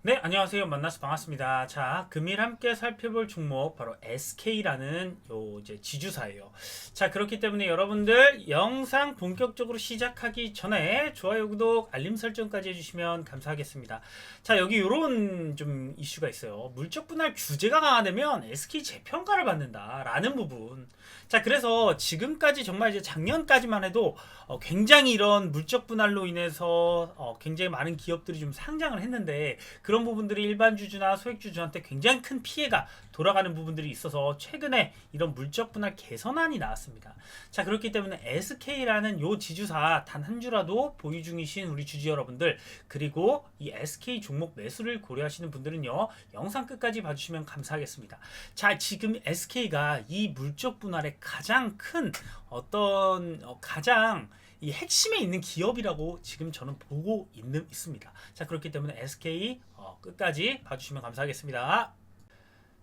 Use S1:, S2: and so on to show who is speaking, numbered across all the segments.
S1: 네, 안녕하세요. 만나서 반갑습니다. 자, 금일 함께 살펴볼 종목 바로 SK라는 요 이제 지주사예요. 자, 그렇기 때문에 여러분들 영상 본격적으로 시작하기 전에 좋아요, 구독, 알림 설정까지 해주시면 감사하겠습니다. 자, 여기 요런 좀 이슈가 있어요. 물적 분할 규제가 강화되면 SK 재평가를 받는다라는 부분. 자, 그래서 지금까지 정말 이제 작년까지만 해도 굉장히 이런 물적 분할로 인해서 굉장히 많은 기업들이 좀 상장을 했는데 그런 부분들이 일반 주주나 소액 주주한테 굉장히 큰 피해가 돌아가는 부분들이 있어서 최근에 이런 물적 분할 개선안이 나왔습니다. 자, 그렇기 때문에 SK라는 요 지주사 단 한 주라도 보유 중이신 우리 주주 여러분들, 그리고 이 SK 종목 매수를 고려하시는 분들은요, 영상 끝까지 봐주시면 감사하겠습니다. 자, 지금 SK가 이 물적 분할의 가장 큰 가장 이 핵심에 있는 기업이라고 지금 저는 보고 있습니다. 자, 그렇기 때문에 SK 끝까지 봐주시면 감사하겠습니다.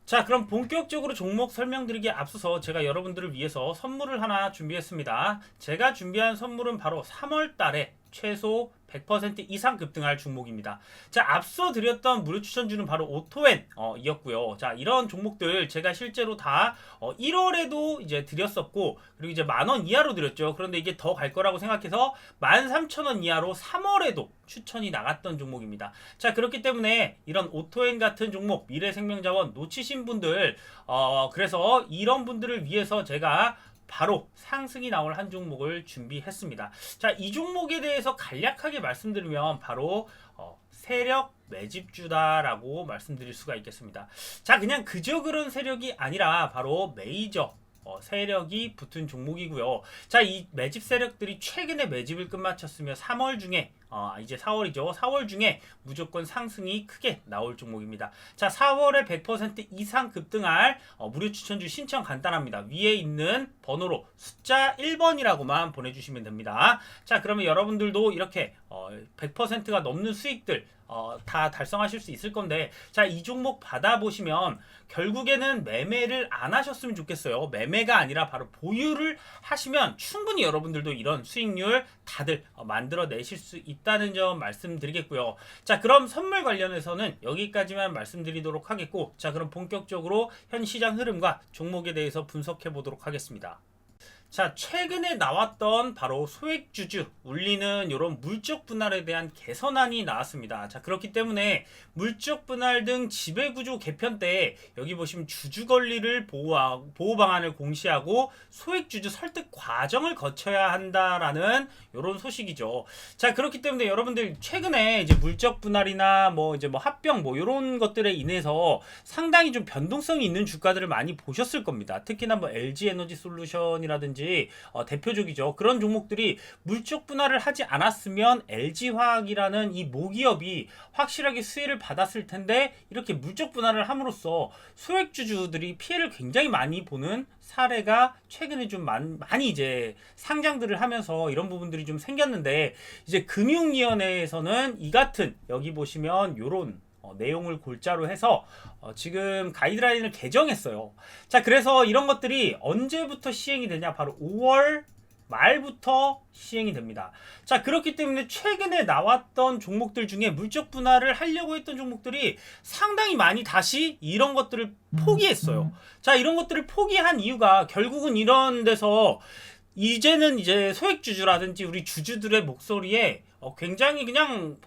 S1: 자, 그럼 본격적으로 종목 설명드리기에 앞서서 제가 여러분들을 위해서 선물을 하나 준비했습니다. 제가 준비한 선물은 바로 3월 달에 최소 100% 이상 급등할 종목입니다. 자, 앞서 드렸던 무료 추천주는 바로 오토엔 이었고요. 자, 이런 종목들 제가 실제로 다 1월에도 이제 드렸었고, 그리고 이제 10,000원 이하로 드렸죠. 그런데 이게 더 갈 거라고 생각해서 13,000원 이하로 3월에도 추천이 나갔던 종목입니다. 자, 그렇기 때문에 이런 오토엔 같은 종목, 미래생명자원 놓치신 분들, 그래서 이런 분들을 위해서 제가 바로 상승이 나올 한 종목을 준비했습니다. 자, 이 종목에 대해서 간략하게 말씀드리면 바로 세력 매집주다라고 말씀드릴 수가 있겠습니다. 자, 그냥 그저 그런 세력이 아니라 바로 메이저 세력이 붙은 종목이고요. 자, 이 매집 세력들이 최근에 매집을 끝마쳤으며 3월 중에 이제 4월이죠. 4월 중에 무조건 상승이 크게 나올 종목입니다. 자, 4월에 100% 이상 급등할 무료 추천주 신청 간단합니다. 위에 있는 번호로 숫자 1번이라고만 보내주시면 됩니다. 자, 그러면 여러분들도 이렇게 100%가 넘는 수익들 다 달성하실 수 있을 건데, 자, 이 종목 받아보시면 결국에는 매매를 안 하셨으면 좋겠어요. 매매가 아니라 바로 보유를 하시면 충분히 여러분들도 이런 수익률 다들 만들어내실 수 있다는 점 말씀드리겠고요. 자, 그럼 선물 관련해서는 여기까지만 말씀드리도록 하겠고, 자, 그럼 본격적으로 현 시장 흐름과 종목에 대해서 분석해 보도록 하겠습니다. 자, 최근에 나왔던 바로 소액주주 울리는 이런 물적 분할에 대한 개선안이 나왔습니다. 자, 그렇기 때문에 물적 분할 등 지배구조 개편 때 여기 보시면 주주 권리를 보호 방안을 공시하고 소액주주 설득 과정을 거쳐야 한다라는 이런 소식이죠. 자, 그렇기 때문에 여러분들 최근에 이제 물적 분할이나 뭐 합병 이런 것들에 인해서 상당히 좀 변동성이 있는 주가들을 많이 보셨을 겁니다. 특히나 LG 에너지 솔루션이라든지 대표적이죠. 그런 종목들이 물적 분할을 하지 않았으면 LG화학이라는 이 모기업이 확실하게 수혜를 받았을 텐데, 이렇게 물적 분할을 함으로써 소액주주들이 피해를 굉장히 많이 보는 사례가 최근에 좀 많이 이제 상장들을 하면서 이런 부분들이 좀 생겼는데, 이제 금융위원회에서는 이 같은 여기 보시면 요런 내용을 골자로 해서 지금 가이드라인을 개정했어요. 자, 그래서 이런 것들이 언제부터 시행이 되냐, 바로 5월 말부터 시행이 됩니다. 자, 그렇기 때문에 최근에 나왔던 종목들 중에 물적 분할을 하려고 했던 종목들이 상당히 많이 다시 이런 것들을 포기했어요. 자, 이런 것들을 포기한 이유가 결국은 이런 데서 이제는 이제 소액주주라든지 우리 주주들의 목소리에 굉장히 그냥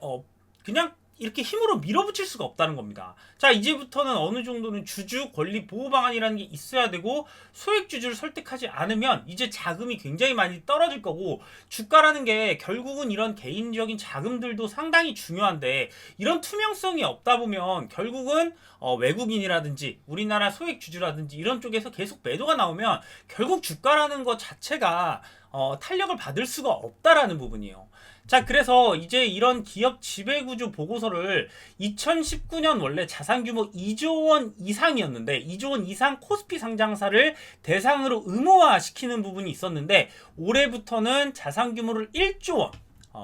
S1: 이렇게 힘으로 밀어붙일 수가 없다는 겁니다. 자, 이제부터는 어느 정도는 주주 권리 보호 방안이라는 게 있어야 되고, 소액주주를 설득하지 않으면 이제 자금이 굉장히 많이 떨어질 거고, 주가라는 게 결국은 이런 개인적인 자금들도 상당히 중요한데, 이런 투명성이 없다 보면 결국은 외국인이라든지 우리나라 소액주주라든지 이런 쪽에서 계속 매도가 나오면 결국 주가라는 것 자체가 탄력을 받을 수가 없다라는 부분이에요. 자, 그래서 이제 이런 기업 지배구조 보고서를 2019년 원래 자산규모 2조 원 이상이었는데 2조 원 이상 코스피 상장사를 대상으로 의무화시키는 부분이 있었는데, 올해부터는 자산규모를 1조 원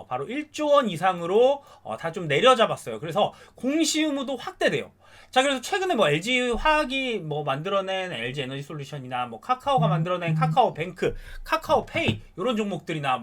S1: 바로 1조 원 이상으로 다 좀 내려잡았어요. 그래서 공시 의무도 확대돼요. 자, 그래서 최근에 LG 화학이 만들어낸 LG 에너지 솔루션이나 카카오가 만들어낸 카카오뱅크, 카카오페이 이런 종목들이나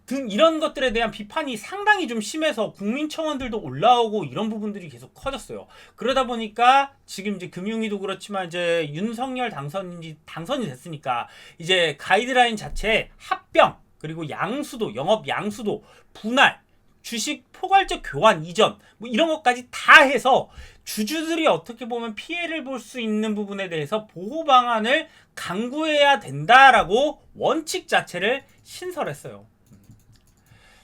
S1: 등 이런 것들에 대한 비판이 상당히 좀 심해서 국민청원들도 올라오고 이런 부분들이 계속 커졌어요. 그러다 보니까 지금 이제 금융위도 그렇지만 이제 윤석열 당선이 됐으니까 이제 가이드라인 자체에 합병 그리고 양수도 영업 양수도 분할 주식 포괄적 교환 이전 뭐 이런 것까지 다 해서 주주들이 어떻게 보면 피해를 볼 수 있는 부분에 대해서 보호 방안을 강구해야 된다라고 원칙 자체를 신설했어요.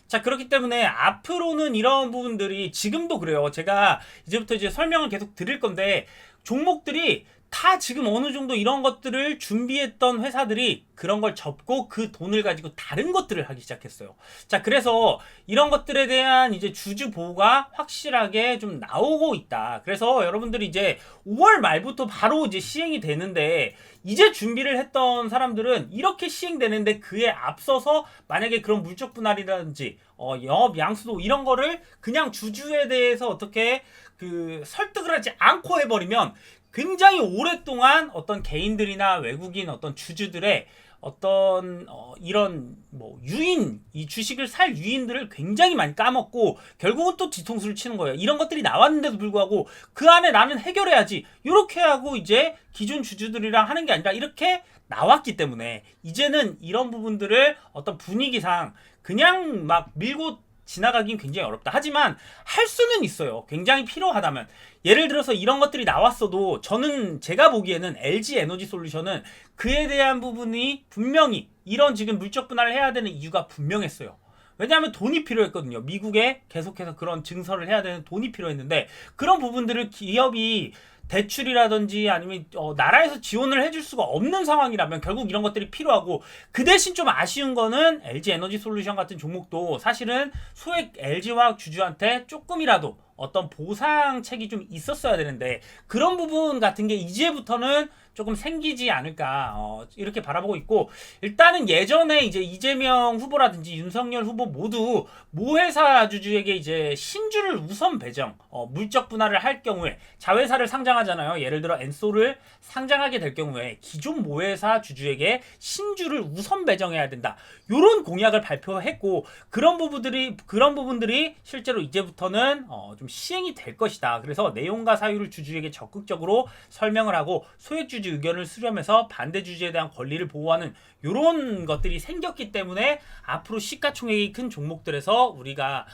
S1: 자, 그렇기 때문에 앞으로는 이런 부분들이 지금도 그래요. 제가 이제부터 이제 설명을 계속 드릴 건데 종목들이 다 지금 어느 정도 이런 것들을 준비했던 회사들이 그런 걸 접고 그 돈을 가지고 다른 것들을 하기 시작했어요. 자, 그래서 이런 것들에 대한 이제 주주 보호가 확실하게 좀 나오고 있다. 그래서 여러분들이 이제 5월 말부터 바로 이제 시행이 되는데 이제 준비를 했던 사람들은 이렇게 시행되는데 그에 앞서서 만약에 그런 물적 분할이라든지 영업 양수도 이런 거를 그냥 주주에 대해서 어떻게 그 설득을 하지 않고 해버리면 굉장히 오랫동안 어떤 개인들이나 외국인 어떤 주주들의 어떤 이런 뭐 유인 이 주식을 살 유인들을 굉장히 많이 까먹고 결국은 또 뒤통수를 치는 거예요. 이런 것들이 나왔는데도 불구하고 그 안에 나는 해결해야지 이렇게 하고 이제 기존 주주들이랑 하는 게 아니라 이렇게 나왔기 때문에 이제는 이런 부분들을 어떤 분위기상 그냥 막 밀고 지나가긴 굉장히 어렵다. 하지만 할 수는 있어요. 굉장히 필요하다면. 예를 들어서 이런 것들이 나왔어도 저는 제가 보기에는 LG 에너지 솔루션은 그에 대한 부분이 분명히 이런 지금 물적 분할을 해야 되는 이유가 분명했어요. 왜냐하면 돈이 필요했거든요. 미국에 계속해서 그런 증설을 해야 되는 돈이 필요했는데 그런 부분들을 기업이 대출이라든지 아니면 나라에서 지원을 해줄 수가 없는 상황이라면 결국 이런 것들이 필요하고 그 대신 좀 아쉬운 거는 LG 에너지 솔루션 같은 종목도 사실은 소액 LG화학 주주한테 조금이라도 어떤 보상책이 좀 있었어야 되는데 그런 부분 같은 게 이제부터는 조금 생기지 않을까 이렇게 바라보고 있고 일단은 예전에 이제 이재명 후보라든지 윤석열 후보 모두 모회사 주주에게 이제 신주를 우선 배정 물적 분할을 할 경우에 자회사를 상장하잖아요. 예를 들어 엔소를 상장하게 될 경우에 기존 모회사 주주에게 신주를 우선 배정해야 된다. 요런 공약을 발표했고 그런 부분들이 실제로 이제부터는 좀 시행이 될 것이다. 그래서 내용과 사유를 주주에게 적극적으로 설명을 하고 소액 주주 의견을 수렴해서 반대 주주에 대한 권리를 보호하는 이런 것들이 생겼기 때문에 앞으로 시가총액이 큰 종목들에서 우리가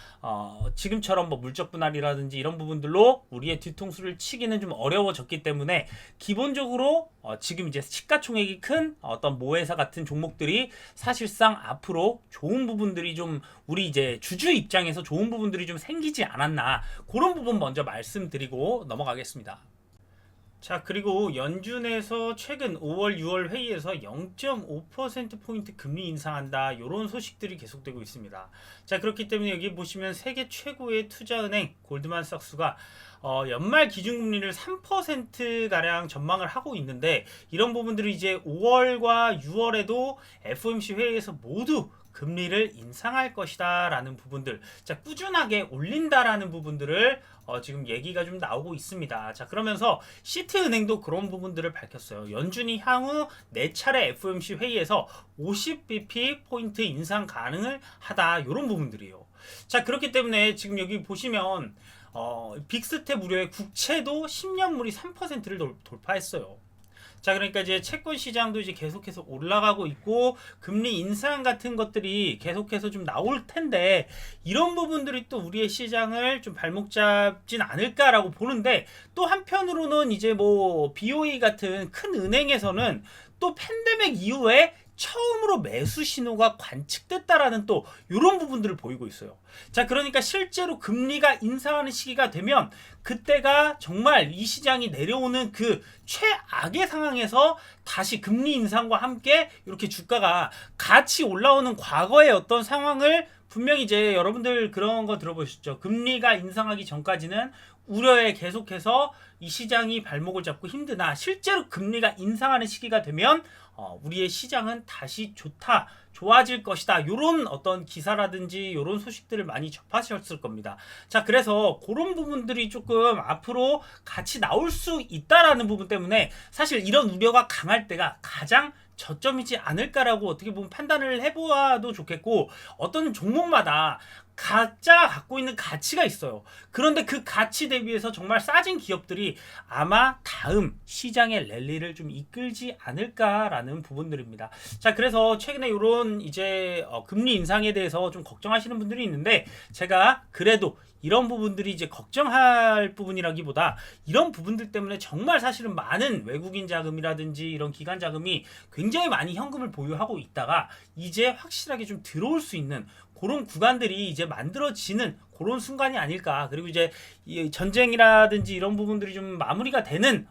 S1: 지금처럼 뭐 물적 분할이라든지 이런 부분들로 우리의 뒤통수를 치기는 좀 어려워졌기 때문에 기본적으로 지금 이제 시가총액이 큰 어떤 모회사 같은 종목들이 사실상 앞으로 좋은 부분들이 좀 우리 이제 주주 입장에서 좋은 부분들이 좀 생기지 않았나 그런 부분 먼저 말씀드리고 넘어가겠습니다. 자, 그리고 연준에서 최근 5월, 6월 회의에서 0.5%포인트 금리 인상한다. 이런 소식들이 계속되고 있습니다. 자, 그렇기 때문에 여기 보시면 세계 최고의 투자은행 골드만삭스가 연말 기준금리를 3%가량 전망을 하고 있는데 이런 부분들이 이제 5월과 6월에도 FOMC 회의에서 모두 금리를 인상할 것이다 라는 부분들, 자 꾸준하게 올린다라는 부분들을 지금 얘기가 좀 나오고 있습니다. 자, 그러면서 시티은행도 그런 부분들을 밝혔어요. 연준이 향후 4차례 FOMC 회의에서 50bp 포인트 인상 가능을 하다, 이런 부분들이에요. 자, 그렇기 때문에 지금 여기 보시면 빅스텝 우려의 국채도 10년물이 3%를 돌파했어요. 자, 그러니까 이제 채권 시장도 이제 계속해서 올라가고 있고 금리 인상 같은 것들이 계속해서 좀 나올 텐데 이런 부분들이 또 우리의 시장을 좀 발목 잡진 않을까라고 보는데 또 한편으로는 이제 뭐 BOE 같은 큰 은행에서는 또 팬데믹 이후에 처음으로 매수 신호가 관측됐다라는 또 이런 부분들을 보이고 있어요. 자, 그러니까 실제로 금리가 인상하는 시기가 되면 그때가 정말 이 시장이 내려오는 그 최악의 상황에서 다시 금리 인상과 함께 이렇게 주가가 같이 올라오는 과거의 어떤 상황을 분명히 이제 여러분들 그런 거 들어보셨죠. 금리가 인상하기 전까지는 우려에 계속해서 이 시장이 발목을 잡고 힘드나 실제로 금리가 인상하는 시기가 되면 우리의 시장은 다시 좋다, 좋아질 것이다. 요런 어떤 기사라든지 요런 소식들을 많이 접하셨을 겁니다. 자, 그래서 그런 부분들이 조금 앞으로 같이 나올 수 있다라는 부분 때문에 사실 이런 우려가 강할 때가 가장 저점이지 않을까라고 어떻게 보면 판단을 해보아도 좋겠고, 어떤 종목마다 각자가 갖고 있는 가치가 있어요. 그런데 그 가치 대비해서 정말 싸진 기업들이 아마 다음 시장의 랠리를 좀 이끌지 않을까라는 부분들입니다. 자, 그래서 최근에 이런 이제 금리 인상에 대해서 좀 걱정하시는 분들이 있는데, 제가 그래도 이런 부분들이 이제 걱정할 부분이라기보다 이런 부분들 때문에 정말 사실은 많은 외국인 자금이라든지 이런 기관 자금이 굉장히 많이 현금을 보유하고 있다가 이제 확실하게 좀 들어올 수 있는 그런 구간들이 이제 만들어지는 그런 순간이 아닐까. 그리고 이제 이 전쟁이라든지 이런 부분들이 좀 마무리가 되는,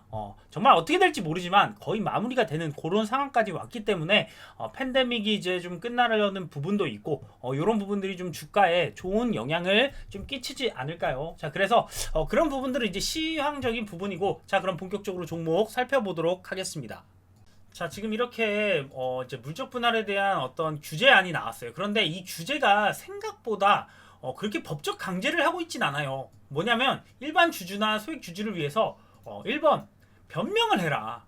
S1: 정말 어떻게 될지 모르지만 거의 마무리가 되는 그런 상황까지 왔기 때문에 팬데믹이 이제 좀 끝나려는 부분도 있고, 이런 부분들이 좀 주가에 좋은 영향을 좀 끼치지 않을까요? 자, 그래서 그런 부분들은 이제 시황적인 부분이고, 자, 그럼 본격적으로 종목 살펴보도록 하겠습니다. 자, 지금 이렇게 이제 물적 분할에 대한 어떤 규제안이 나왔어요. 그런데 이 규제가 생각보다 그렇게 법적 강제를 하고 있진 않아요. 뭐냐면 일반 주주나 소액 주주를 위해서 1번 변명을 해라,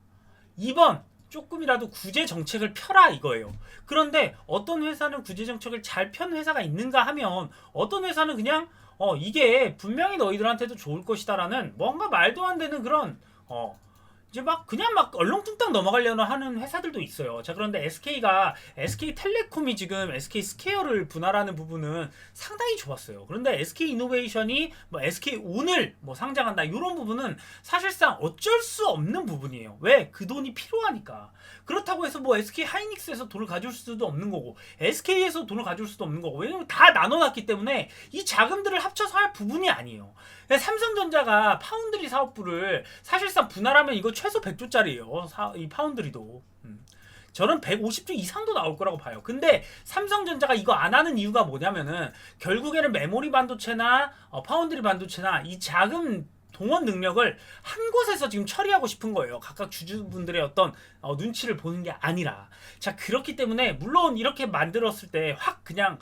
S1: 2번 조금이라도 구제 정책을 펴라, 이거예요. 그런데 어떤 회사는 구제 정책을 잘 편 회사가 있는가 하면, 어떤 회사는 그냥 이게 분명히 너희들한테도 좋을 것이다라는 뭔가 말도 안 되는 그런 이제 막 그냥 막 얼렁뚱땅 넘어가려는 하는 회사들도 있어요. 자, 그런데 SK텔레콤이 지금 SK스퀘어를 분할하는 부분은 상당히 좋았어요. 그런데 SK이노베이션이 뭐 SK온을 뭐 상장한다, 이런 부분은 사실상 어쩔 수 없는 부분이에요. 왜? 그 돈이 필요하니까. 그렇다고 해서 뭐 SK하이닉스에서 돈을 가져올 수도 없는 거고, SK에서 돈을 가져올 수도 없는 거고, 왜냐면 다 나눠놨기 때문에 이 자금들을 합쳐서 할 부분이 아니에요. 삼성전자가 파운드리 사업부를 사실상 분할하면 이거 최소 100조짜리예요. 이 파운드리도. 저는 150조 이상도 나올 거라고 봐요. 근데 삼성전자가 이거 안 하는 이유가 뭐냐면은 결국에는 메모리 반도체나 파운드리 반도체나 이 자금 동원 능력을 한 곳에서 지금 처리하고 싶은 거예요. 각각 주주분들의 어떤 눈치를 보는 게 아니라. 자, 그렇기 때문에 물론 이렇게 만들었을 때 확 그냥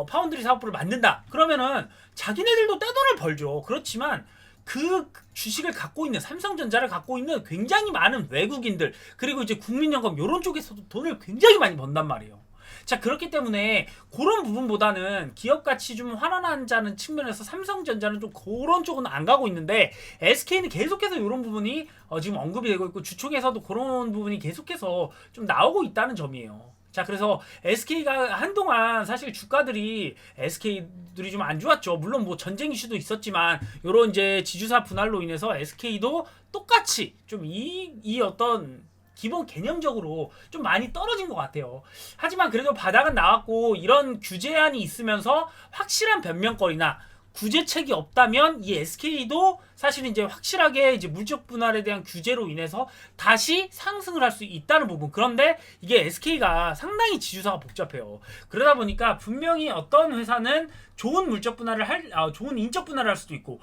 S1: 파운드리 사업부를 만든다 그러면은 자기네들도 떼돈을 벌죠. 그렇지만 그 주식을 갖고 있는, 삼성전자를 갖고 있는 굉장히 많은 외국인들, 그리고 이제 국민연금 이런 쪽에서도 돈을 굉장히 많이 번단 말이에요. 자, 그렇기 때문에 그런 부분보다는 기업 가치 좀 환원하자는 측면에서 삼성전자는 좀 그런 쪽은 안 가고 있는데, SK는 계속해서 이런 부분이 지금 언급이 되고 있고, 주총에서도 그런 부분이 계속해서 좀 나오고 있다는 점이에요. 자, 그래서 SK가 한동안 사실 주가들이 SK들이 좀 안 좋았죠. 물론 뭐 전쟁 이슈도 있었지만 요런 이제 지주사 분할로 인해서 SK도 똑같이 좀 이 어떤 기본 개념적으로 좀 많이 떨어진 것 같아요. 하지만 그래도 바닥은 나왔고, 이런 규제안이 있으면서 확실한 변명거리나 구제책이 없다면 이 SK도 사실 이제 확실하게 이제 물적 분할에 대한 규제로 인해서 다시 상승을 할 수 있다는 부분. 그런데 이게 SK가 상당히 지주사가 복잡해요. 그러다 보니까 분명히 어떤 회사는 좋은 물적 분할을 좋은 인적 분할을 할 수도 있고,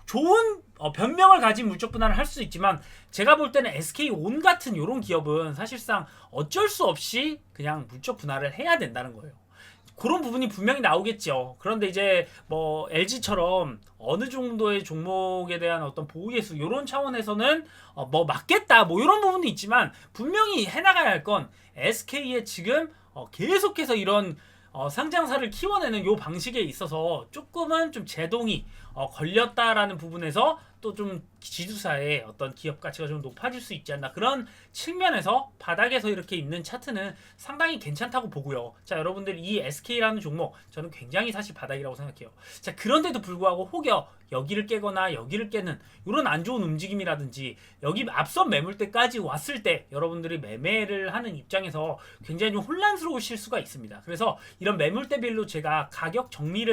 S1: 좋은 변명을 가진 물적 분할을 할 수 있지만, 제가 볼 때는 SK온 같은 이런 기업은 사실상 어쩔 수 없이 그냥 물적 분할을 해야 된다는 거예요. 그런 부분이 분명히 나오겠죠. 그런데 이제 뭐 LG처럼 어느 정도의 종목에 대한 어떤 보호 예수 이런 차원에서는 뭐 맞겠다 뭐 이런 부분도 있지만, 분명히 해나가야 할 건 SK의 지금 계속해서 이런 상장사를 키워내는 요 방식에 있어서 조금은 좀 제동이 걸렸다라는 부분에서 또 좀 지주사의 어떤 기업 가치가 좀 높아질 수 있지 않나, 그런 측면에서 바닥에서 이렇게 있는 차트는 상당히 괜찮다고 보고요. 자, 여러분들 이 SK라는 종목 저는 굉장히 사실 바닥이라고 생각해요. 자, 그런데도 불구하고 혹여 여기를 깨거나 여기를 깨는 이런 안 좋은 움직임이라든지, 여기 앞선 매물대까지 왔을 때 여러분들이 매매를 하는 입장에서 굉장히 좀 혼란스러우실 수가 있습니다. 그래서 이런 매물대별로 제가 가격 정리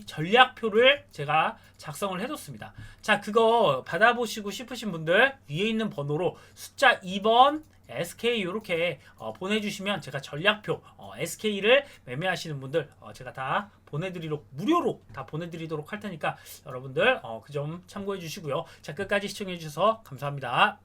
S1: 전략표를 제가 작성을 해뒀습니다. 자, 그거 받아보시고 싶으신 분들 위에 있는 번호로 숫자 2번 SK 이렇게 보내주시면 제가 전략표 SK를 매매하시는 분들 제가 다 무료로 다 보내드리도록 할 테니까 여러분들 그 점 참고해 주시고요. 자, 끝까지 시청해 주셔서 감사합니다.